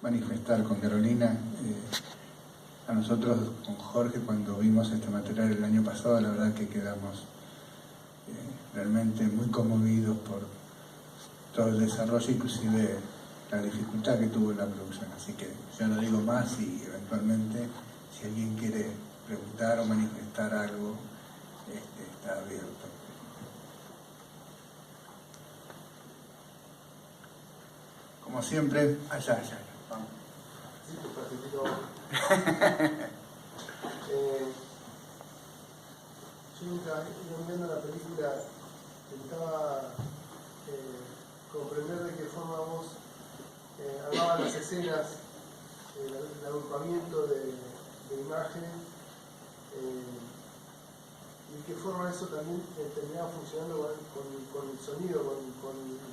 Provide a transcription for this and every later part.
manifestar con Carolina. A nosotros, con Jorge, cuando vimos este material el año pasado, la verdad que quedamos realmente muy conmovidos por todo el desarrollo, inclusive la dificultad que tuvo en la producción. Así que ya no digo más y eventualmente, si alguien quiere preguntar o manifestar algo, está abierto. Como siempre, allá. Vamos. Sí, te facilito. Yo nunca, viendo la película, intentaba comprender de qué forma vos armabas las escenas, el agrupamiento de imágenes, y de qué forma eso también terminaba funcionando con el sonido,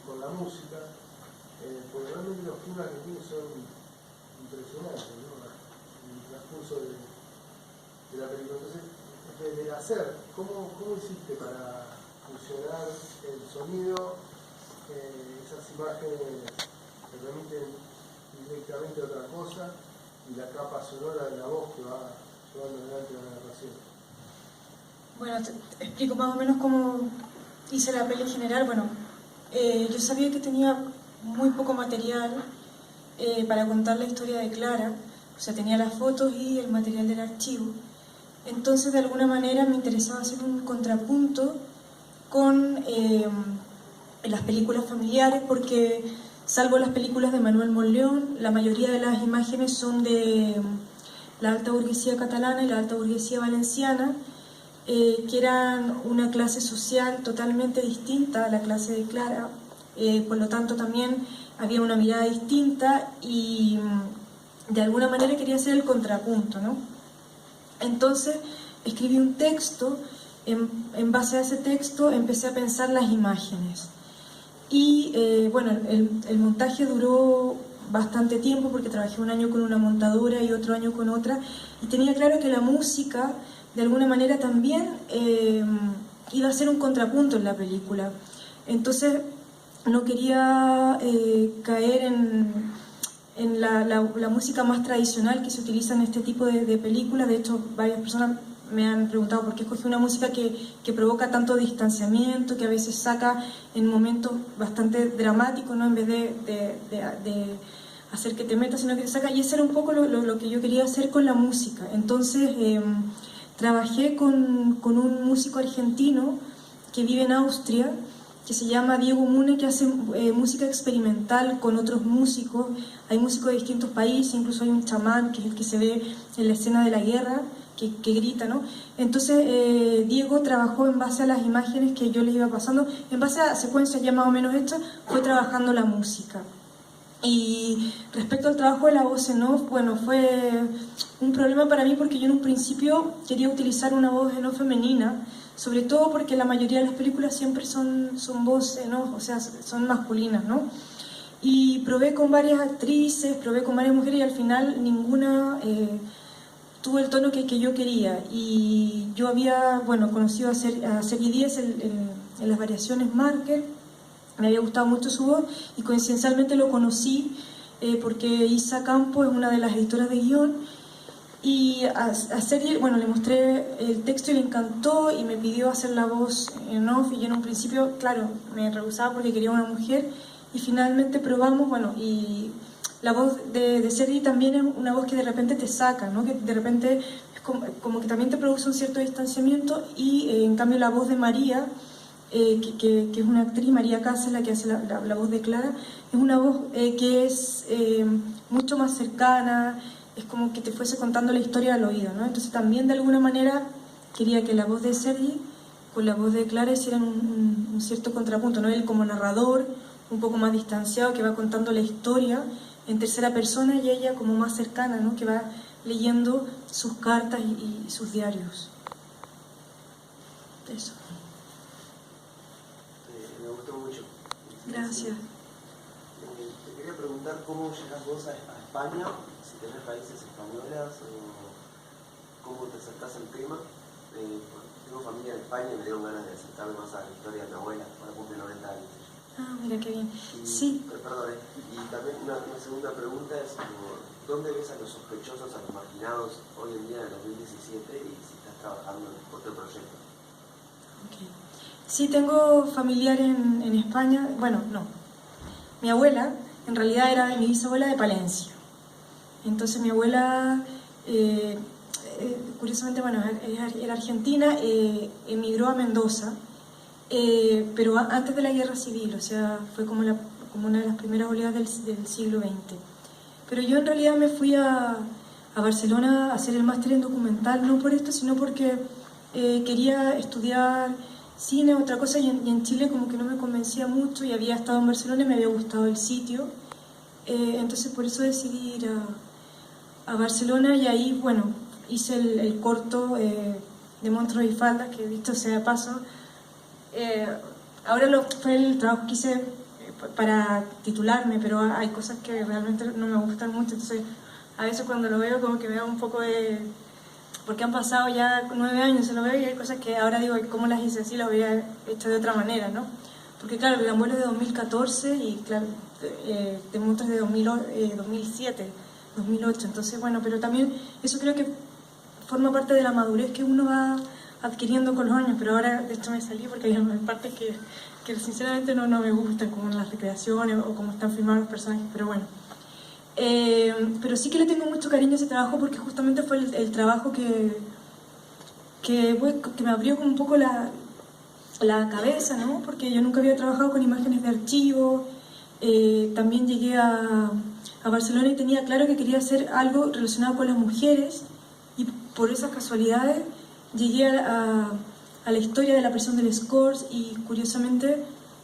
con la música, porque realmente los filmes argentinos son impresionantes, ¿no? El transcurso de la película. Entonces, desde el hacer, ¿cómo hiciste para fusionar el sonido, esas imágenes que remiten directamente a otra cosa, y la capa sonora de la voz que va llevando adelante la narración? Bueno, te explico más o menos cómo hice la peli en general. Bueno, yo sabía que tenía muy poco material para contar la historia de Clara, o sea, tenía las fotos y el material del archivo. Entonces, de alguna manera me interesaba hacer un contrapunto con las películas familiares, porque salvo las películas de Manuel Monleón, la mayoría de las imágenes son de la alta burguesía catalana y la alta burguesía valenciana, que eran una clase social totalmente distinta a la clase de Clara, por lo tanto también había una mirada distinta y de alguna manera quería hacer el contrapunto, ¿no? Entonces escribí un texto, en base a ese texto empecé a pensar las imágenes y bueno, el montaje duró bastante tiempo porque trabajé un año con una montadora y otro año con otra, y tenía claro que la música de alguna manera también iba a ser un contrapunto en la película. Entonces no quería caer en la música más tradicional que se utiliza en este tipo de películas. De hecho, varias personas me han preguntado por qué escogí una música que provoca tanto distanciamiento, que a veces saca en momentos bastante dramáticos, ¿no? En vez de hacer que te metas, sino que te saca. Y eso era un poco lo que yo quería hacer con la música. Entonces trabajé con un músico argentino que vive en Austria, que se llama Diego Mune, que hace música experimental con otros músicos. Hay músicos de distintos países, incluso hay un chamán, que es el que se ve en la escena de la guerra, que grita, ¿no? Entonces Diego trabajó en base a las imágenes que yo les iba pasando, en base a secuencias ya más o menos hechas, fue trabajando la música. Y respecto al trabajo de la voz en off, bueno, fue un problema para mí porque yo en un principio quería utilizar una voz en off femenina, sobre todo porque la mayoría de las películas siempre son voces en off, o sea, son masculinas, ¿no? Y probé con varias actrices, probé con varias mujeres y al final ninguna tuvo el tono que yo quería. Y yo había, bueno, conocido a Sergi Díez en las variaciones Marker. Me había gustado mucho su voz y coincidencialmente lo conocí porque Isa Campos es una de las editoras de guión, y a Sergi, bueno, le mostré el texto y le encantó y me pidió hacer la voz en off, y yo en un principio, claro, me rehusaba porque quería una mujer, y finalmente probamos, bueno, y la voz de Sergi también es una voz que de repente te saca, ¿no? Que de repente es como que también te produce un cierto distanciamiento, y en cambio la voz de María, que es una actriz, María Cáceres, la que hace la voz de Clara, es una voz que es mucho más cercana, es como que te fuese contando la historia al oído, ¿no? Entonces también de alguna manera quería que la voz de Sergi con la voz de Clara hicieran un cierto contrapunto, ¿no? Él como narrador, un poco más distanciado, que va contando la historia en tercera persona, y ella como más cercana, ¿no? Que va leyendo sus cartas y sus diarios. Eso. Me gustó mucho. Gracias. Te quería preguntar cómo llegas vos a España, si tenés raíces españolas o cómo te acercás al tema. Tengo familia en España y me dieron ganas de acercarme más a la historia de mi abuela, ahora cumple 90 años. Ah, mira qué bien. Y, Sí. Perdón, y también una segunda pregunta es, ¿dónde ves a los sospechosos, a los marginados hoy en día en el 2017 y si estás trabajando en otro proyecto? Okay. Sí, tengo familiar en España. Bueno, no. Mi abuela, en realidad era mi bisabuela de Palencia. Entonces mi abuela, curiosamente, bueno, era argentina, emigró a Mendoza, pero antes de la guerra civil, o sea, fue como una de las primeras oleadas del siglo XX. Pero yo en realidad me fui a Barcelona a hacer el máster en documental, no por esto, sino porque quería estudiar cine, otra cosa, y en Chile como que no me convencía mucho, y había estado en Barcelona y me había gustado el sitio. Entonces por eso decidí ir a Barcelona, y ahí, bueno, hice el corto de Monstruos y Faldas, que visto sea de paso. Ahora fue el trabajo que hice para titularme, pero hay cosas que realmente no me gustan mucho, entonces a veces cuando lo veo como que me da un poco de... porque han pasado ya 9 años, se lo veo, y hay cosas que ahora digo, ¿cómo las hice así? Las hubiera hecho de otra manera, ¿no? Porque claro, el abuelo es de 2014 y claro, de Monstruos de 2007, 2008, entonces bueno, pero también eso creo que forma parte de la madurez que uno va adquiriendo con los años, pero ahora de esto me salí porque hay partes que sinceramente no me gustan, como las recreaciones o cómo están filmados los personajes, pero bueno. Pero sí que le tengo mucho cariño a ese trabajo porque justamente fue el trabajo que me abrió como un poco la cabeza, ¿no? Porque yo nunca había trabajado con imágenes de archivo. También llegué a Barcelona y tenía claro que quería hacer algo relacionado con las mujeres, y por esas casualidades llegué a la historia de la prisión del Scores, y curiosamente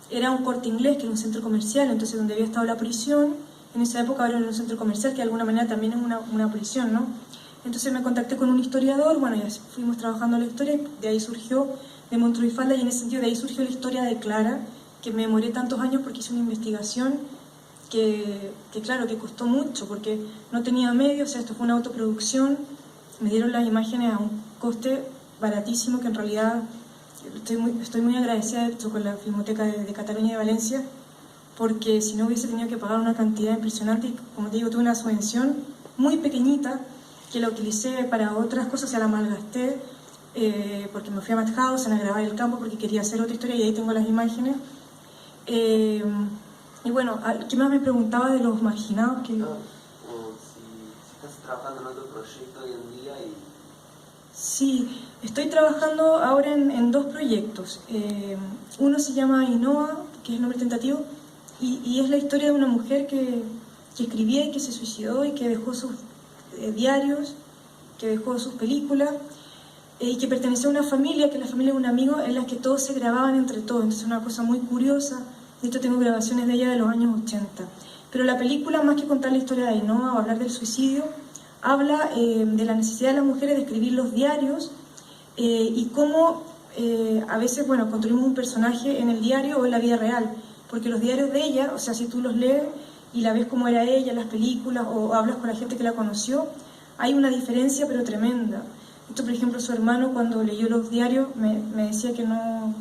era un Corte Inglés, que era un centro comercial, entonces donde había estado la prisión, en esa época ahora era un centro comercial, que de alguna manera también es una prisión, ¿no? Entonces me contacté con un historiador, bueno, ya fuimos trabajando la historia, y de ahí surgió de Monstruos y Faldas, y en ese sentido de ahí surgió la historia de Clara, que me demoré tantos años porque hice una investigación que claro, que costó mucho, porque no tenía medios, o sea, esto fue una autoproducción, me dieron las imágenes a un coste baratísimo, que en realidad estoy muy agradecida de hecho con la Filmoteca de Cataluña y de Valencia, porque si no hubiese tenido que pagar una cantidad impresionante, y como te digo, tuve una subvención muy pequeñita, que la utilicé para otras cosas, o sea, la malgasté, porque me fui a Mauthausen a grabar el campo porque quería hacer otra historia, y ahí tengo las imágenes. Y bueno, ¿qué más me preguntaba de los marginados? No, o si estás trabajando en otro proyecto hoy en día y... Sí, estoy trabajando ahora en 2 proyectos. Uno se llama Inoa, que es el nombre tentativo, y es la historia de una mujer que escribía y que se suicidó y que dejó sus diarios, que dejó sus películas, y que pertenecía a una familia, que es la familia de un amigo, en la que todos se grababan entre todos. Entonces es una cosa muy curiosa. De hecho tengo grabaciones de ella de los años 80. Pero la película, más que contar la historia de Ainhoa o hablar del suicidio, habla de la necesidad de las mujeres de escribir los diarios, y cómo a veces, bueno, construimos un personaje en el diario o en la vida real, porque los diarios de ella, o sea, si tú los lees y la ves como era ella en las películas o hablas con la gente que la conoció, hay una diferencia pero tremenda. Esto, por ejemplo, su hermano cuando leyó los diarios me decía que no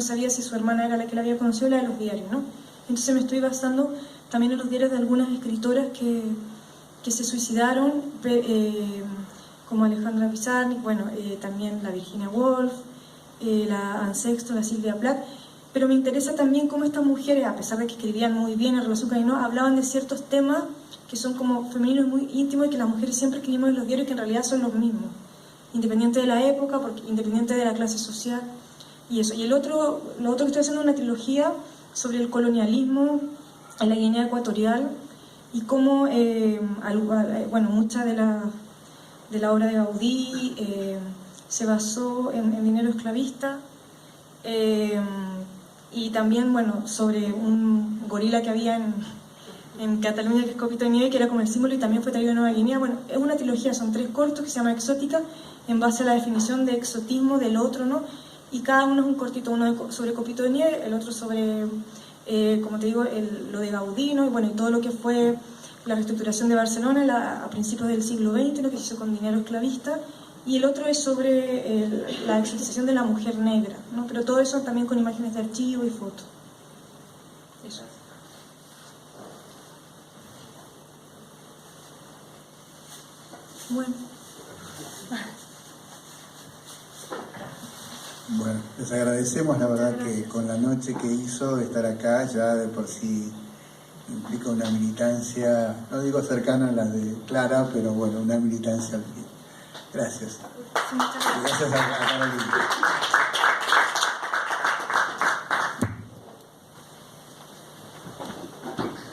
sabía si su hermana era la que la había conocido o la de los diarios, ¿no? Entonces me estoy basando también en los diarios de algunas escritoras que se suicidaron, como Alejandra Pizarnik, bueno, también la Virginia Woolf, la Anne Sexton, la Sylvia Plath, pero me interesa también cómo estas mujeres, a pesar de que escribían muy bien en relación con Ainhoa, hablaban de ciertos temas que son como femeninos muy íntimos y que las mujeres siempre escribimos en los diarios, que en realidad son los mismos, independiente de la época, independiente de la clase social y eso. Y lo otro que estoy haciendo es una trilogía sobre el colonialismo en la Guinea Ecuatorial, y cómo, bueno, mucha de la obra de Gaudí se basó en dinero esclavista, y también, bueno, sobre un gorila que había en Cataluña, que es Copito de Nieve, que era como el símbolo, y también fue traído a Nueva Guinea. Bueno, es una trilogía, son 3 cortos que se llama Exótica, en base a la definición de exotismo del otro, ¿no? Y cada uno es un cortito, uno sobre Copito de Nieve, el otro sobre, como te digo, lo de Gaudí, ¿no? Y bueno, y todo lo que fue la reestructuración de Barcelona a principios del siglo XX, lo que se hizo con dinero esclavista, y el otro es sobre la exotización de la mujer negra, ¿no? Pero todo eso también con imágenes de archivo y fotos. Eso. Bueno. Bueno, les agradecemos, la verdad que con la noche que hizo de estar acá ya de por sí implica una militancia, no digo cercana a la de Clara, pero bueno, una militancia al fin. Gracias. Sí, muchas gracias. Gracias a Carolina.